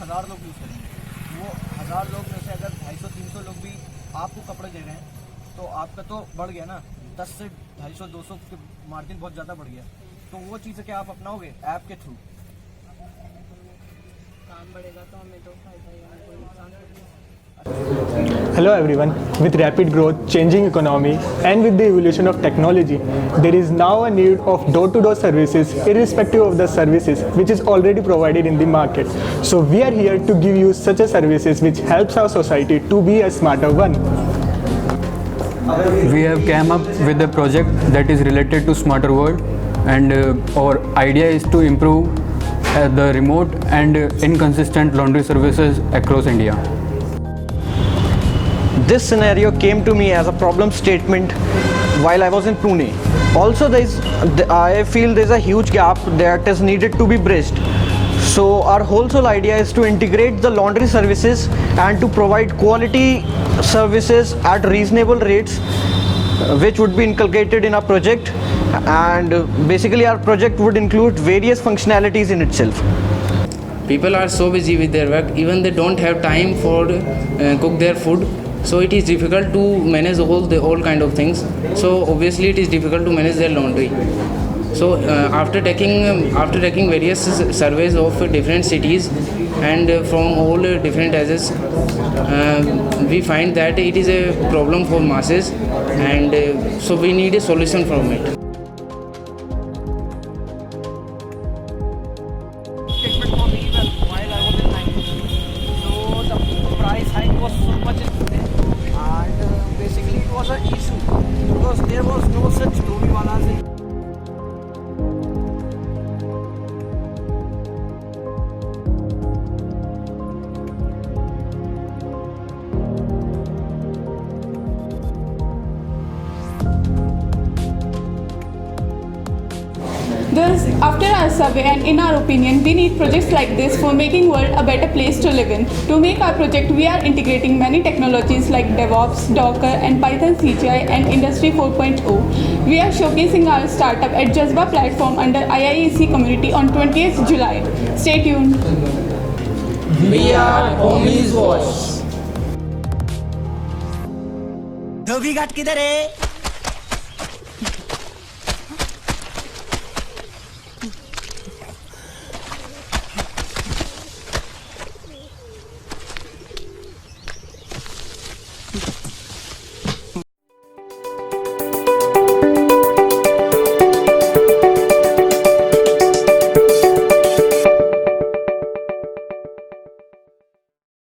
1000 लोग यूज़ करेंगे। वो 1000 लोग में से अगर 250-300 लोग भी आपको कपड़े दे रहे हैं तो आपका तो बढ़ गया ना, 10 से 250-200 के मार्जिन बहुत ज़्यादा बढ़ गया। तो वो चीज़ क्या आप अपनाओगे ऐप के थ्रू? काम बढ़ेगा तो हमें तो फायदा ही है, कोई नुकसान नहीं है। Hello everyone, with rapid growth, changing economy and with the evolution of technology, there is now a need of door-to-door services irrespective of the services which is already provided in the market. So we are here to give you such a services which helps our society to be a smarter one. We have came up with a project that is related to smarter world, and our idea is to improve the remote and inconsistent laundry services across India. This scenario came to me as a problem statement while I was in Pune. Also, I feel there's a huge gap that is needed to be bridged. So our whole idea is to integrate the laundry services and to provide quality services at reasonable rates, which would be inculcated in our project. And basically our project would include various functionalities in itself. People are so busy with their work, even they don't have time for cook their food. So it is difficult to manage all kind of things. So obviously it is difficult to manage their laundry. So after taking various surveys of different cities and from all different ages, we find that it is a problem for masses, and so we need a solution from it. Statement for me that while I was in 90, so the price hike was so much in Pune, and basically it was an issue because there was no such Dhoni walas in. Thus, after our survey and in our opinion, we need projects like this for making world a better place to live in. To make our project, we are integrating many technologies like DevOps, Docker and Python CGI and Industry 4.0. We are showcasing our startup at Jazbaa platform under IIEC community on 20th July. Stay tuned. We are HOMIESWASH. धोबी घाट किधर है?